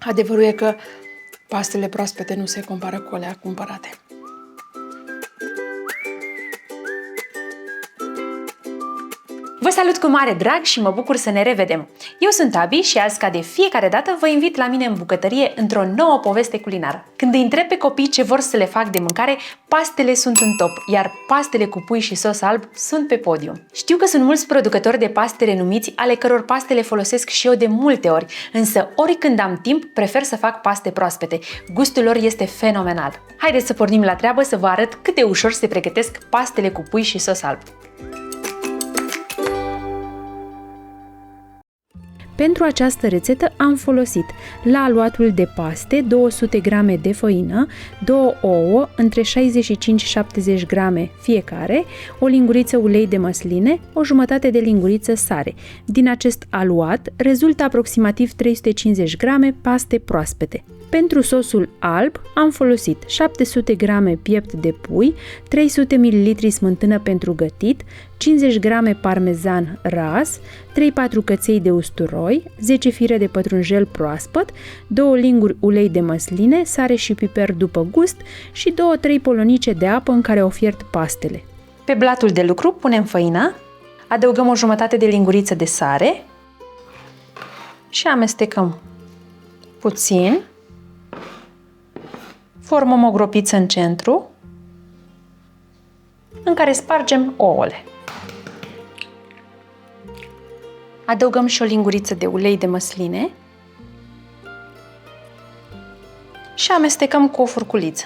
Adevărul e că pastele proaspete nu se compară cu alea cumpărate. Vă salut cu mare drag și mă bucur să ne revedem! Eu sunt Abi și azi, ca de fiecare dată, vă invit la mine în bucătărie într-o nouă poveste culinară. Când îi întreb pe copii ce vor să le fac de mâncare, pastele sunt în top, iar pastele cu pui și sos alb sunt pe podium. Știu că sunt mulți producători de paste renumiți, ale căror paste le folosesc și eu de multe ori, însă oricând am timp, prefer să fac paste proaspete. Gustul lor este fenomenal. Haideți să pornim la treabă să vă arăt cât de ușor se pregătesc pastele cu pui și sos alb. Pentru această rețetă am folosit la aluatul de paste 200 g de făină, 2 ouă între 65-70 g fiecare, o linguriță ulei de măsline, o jumătate de linguriță sare. Din acest aluat rezultă aproximativ 350 g paste proaspete. Pentru sosul alb am folosit 700 g piept de pui, 300 ml smântână pentru gătit, 50 g parmezan ras, 3-4 căței de usturoi, 10 fire de pătrunjel proaspăt, 2 linguri ulei de măsline, sare și piper după gust și 2-3 polonice de apă în care au fiert pastele. Pe blatul de lucru punem făina, adăugăm o jumătate de linguriță de sare și amestecăm puțin. Formăm o gropiță în centru, în care spargem ouăle. Adăugăm și o linguriță de ulei de măsline și amestecăm cu o furculiță.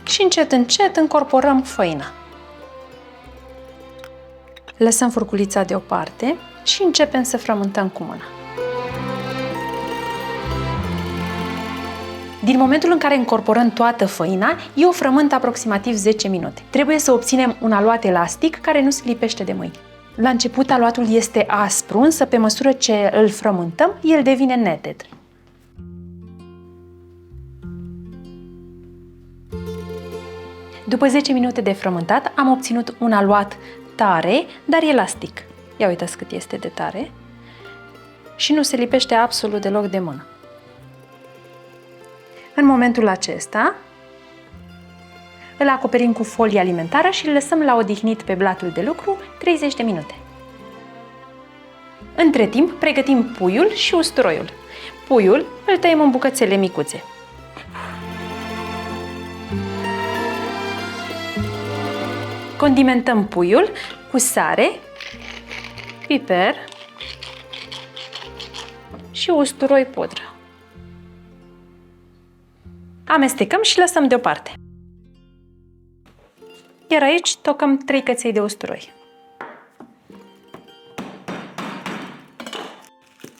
Și încet, încet încorporăm făina. Lăsăm furculița deoparte și începem să frământăm cu mâna. Din momentul în care încorporăm toată făina, eu o frământ aproximativ 10 minute. Trebuie să obținem un aluat elastic care nu se lipește de mâini. La început aluatul este aspru, însă pe măsură ce îl frământăm, el devine neted. După 10 minute de frământat, am obținut un aluat tare, dar elastic. Ia uitați cât este de tare. Și nu se lipește absolut deloc de mână. În momentul acesta, îl acoperim cu folie alimentară și îl lăsăm la odihnit pe blatul de lucru 30 de minute. Între timp, pregătim puiul și usturoiul. Puiul îl tăiem în bucățele micuțe. Condimentăm puiul cu sare, piper și usturoi pudră. Amestecăm și lăsăm deoparte. Iar aici tocăm 3 căței de usturoi.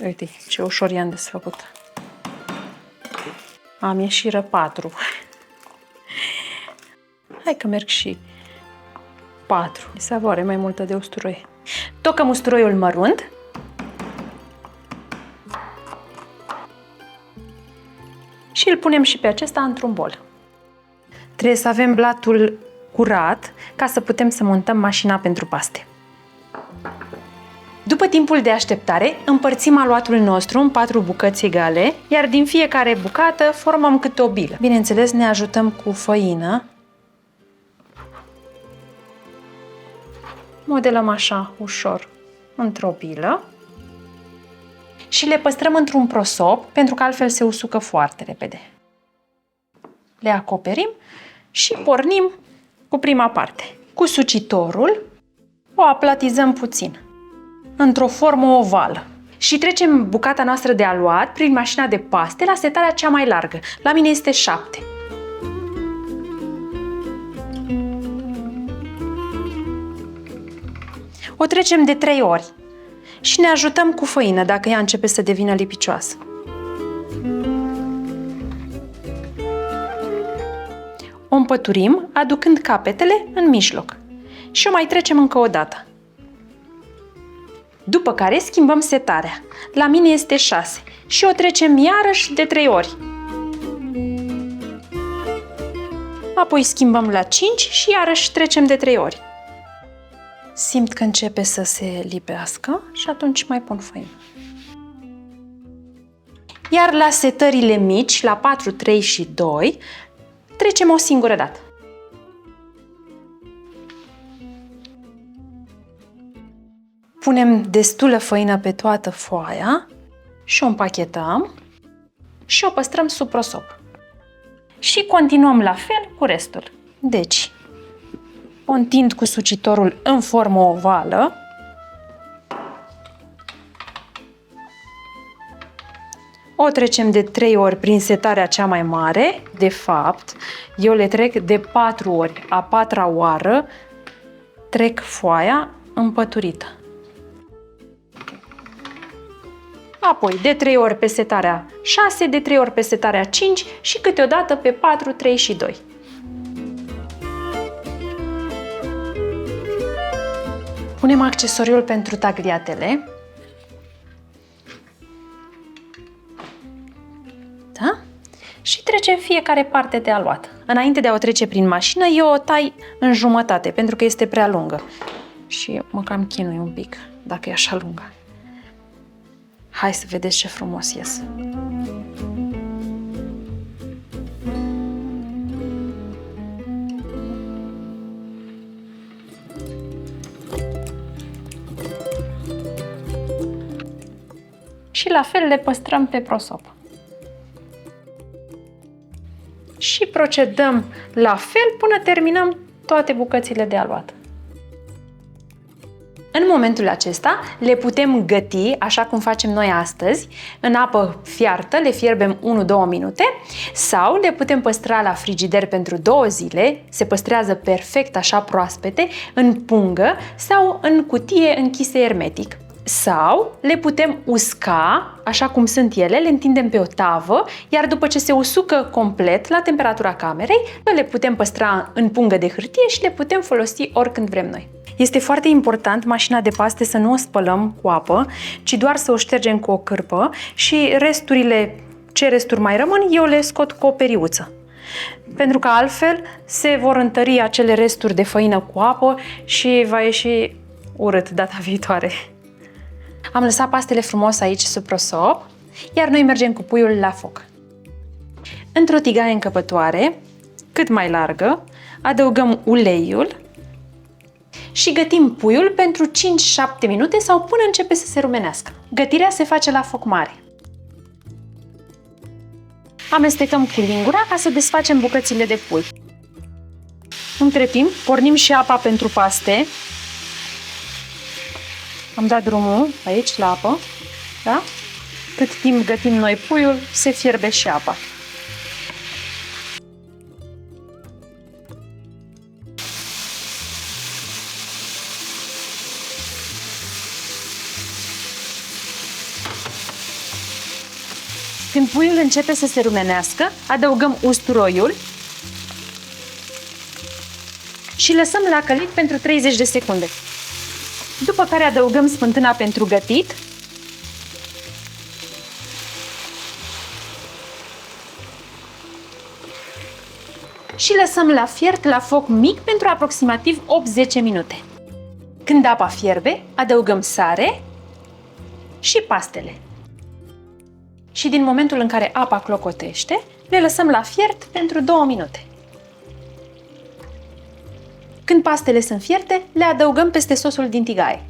Uite ce ușor i-am desfăcut. Am ieșiră 4. Hai că merg și 4. Savoare mai multă de usturoi. Tocăm usturoiul mărunt. Și îl punem și pe acesta într-un bol. Trebuie să avem blatul curat ca să putem să montăm mașina pentru paste. După timpul de așteptare, împărțim aluatul nostru în 4 bucăți egale, iar din fiecare bucată formăm câte o bilă. Bineînțeles, ne ajutăm cu făină. Modelăm așa, ușor, într-o bilă. Și le păstrăm într-un prosop, pentru că altfel se usucă foarte repede. Le acoperim și pornim cu prima parte. Cu sucitorul o aplatizăm puțin, într-o formă ovală. Și trecem bucata noastră de aluat prin mașina de paste la setarea cea mai largă. La mine este 7. O trecem de 3 ori. Și ne ajutăm cu făină dacă ea începe să devină lipicioasă. O împăturim, aducând capetele în mijloc. Și o mai trecem încă o dată. După care schimbăm setarea. La mine este 6 și o trecem iarăși de 3 ori. Apoi schimbăm la 5 și iarăși trecem de 3 ori. Simt că începe să se lipească și atunci mai pun făină. Iar la setările mici, la 4, 3 și 2, trecem o singură dată. Punem destulă făină pe toată foaia și o împachetăm și o păstrăm sub prosop. Și continuăm la fel cu restul. Deci, o întind cu sucitorul în formă ovală. O trecem de 3 ori prin setarea cea mai mare. De fapt, eu le trec de 4 ori. A 4-a oară trec foaia împăturită. Apoi de 3 ori pe setarea 6, de 3 ori pe setarea 5 și câteodată pe 4, 3 și 2. Punem accesoriul pentru tagliatele. Da? Și trecem fiecare parte de aluat. Înainte de a o trece prin mașină, eu o tai în jumătate, pentru că este prea lungă. Și mă cam chinui un pic, dacă e așa lungă. Hai să vedeți ce frumos ies. Și la fel le păstrăm pe prosop. Și procedăm la fel până terminăm toate bucățile de aluat. În momentul acesta le putem găti, așa cum facem noi astăzi, în apă fiartă, le fierbem 1-2 minute, sau le putem păstra la frigider pentru 2 zile, se păstrează perfect așa proaspete, în pungă sau în cutie închisă hermetic. Sau le putem usca, așa cum sunt ele, le întindem pe o tavă, iar după ce se usucă complet la temperatura camerei, le putem păstra în pungă de hârtie și le putem folosi oricând vrem noi. Este foarte important mașina de paste să nu o spălăm cu apă, ci doar să o ștergem cu o cârpă și ce resturi mai rămân, eu le scot cu o periuță. Pentru că altfel se vor întări acele resturi de făină cu apă și va ieși urât data viitoare. Am lăsat pastele frumos aici sub prosop, iar noi mergem cu puiul la foc. Într-o tigaie încăpătoare, cât mai largă, adăugăm uleiul și gătim puiul pentru 5-7 minute sau până începe să se rumenească. Gătirea se face la foc mare. Amestecăm cu lingura ca să desfacem bucățile de pui. Între timp, pornim și apa pentru paste. Am dat drumul aici la apă, da? Cât timp gătim noi puiul, se fierbe și apa. Când puiul începe să se rumenească, adăugăm usturoiul și lăsăm la călit pentru 30 de secunde. După care adăugăm smântâna pentru gătit și lăsăm la fiert la foc mic pentru aproximativ 8-10 minute. Când apa fierbe, adăugăm sare și pastele. Și din momentul în care apa clocotește, le lăsăm la fiert pentru 2 minute. Când pastele sunt fierte, le adăugăm peste sosul din tigaie.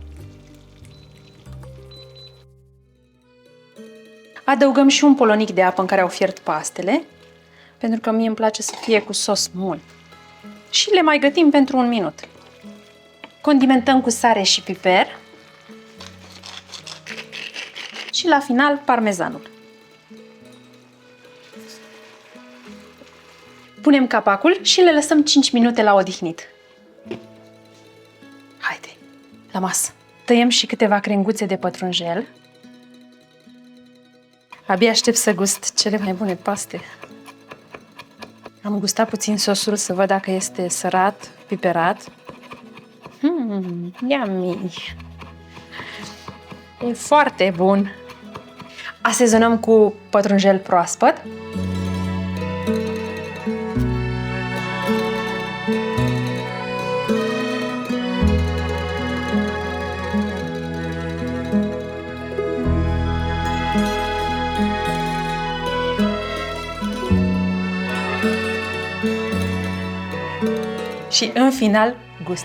Adăugăm și un polonic de apă în care au fiert pastele, pentru că mie îmi place să fie cu sos mult. Și le mai gătim pentru 1 minut. Condimentăm cu sare și piper și la final parmezanul. Punem capacul și le lăsăm 5 minute la odihnit. Haide, la masă. Tăiem și câteva crenguțe de pătrunjel. Abia aștept să gust cele mai bune paste. Am gustat puțin sosul să văd dacă este sărat, piperat. Yummy! E foarte bun! Asezonăm cu pătrunjel proaspăt. și în final gust.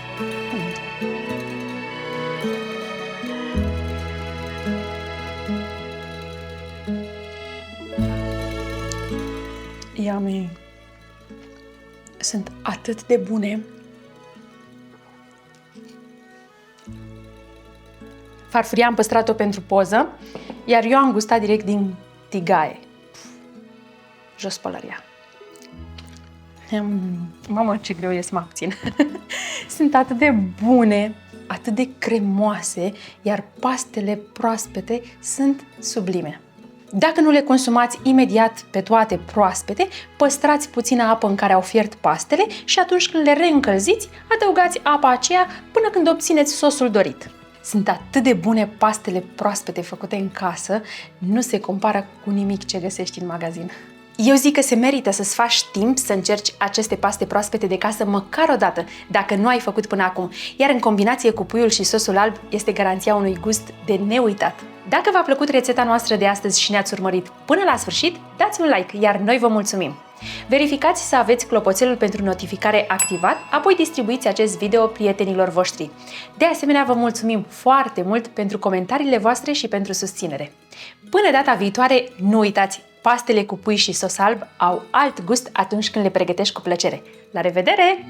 Yummy! Sunt atât de bune. Farfuria am păstrat-o pentru poză, iar eu am gustat direct din tigaie. Jos pălăria. Mamă, ce greu e să mă abțin. Sunt atât de bune, atât de cremoase, iar pastele proaspete sunt sublime. Dacă nu le consumați imediat pe toate proaspete, păstrați puțină apă în care au fiert pastele și atunci când le reîncălziți, adăugați apa aceea până când obțineți sosul dorit. Sunt atât de bune pastele proaspete făcute în casă, nu se compară cu nimic ce găsești în magazin. Eu zic că se merită să-ți faci timp să încerci aceste paste proaspete de casă măcar o dată, dacă nu ai făcut până acum, iar în combinație cu puiul și sosul alb este garanția unui gust de neuitat. Dacă v-a plăcut rețeta noastră de astăzi și ne-ați urmărit până la sfârșit, dați un like, iar noi vă mulțumim! Verificați să aveți clopoțelul pentru notificare activat, apoi distribuiți acest video prietenilor voștri. De asemenea, vă mulțumim foarte mult pentru comentariile voastre și pentru susținere. Până data viitoare, nu uitați, pastele cu pui și sos alb au alt gust atunci când le pregătești cu plăcere. La revedere!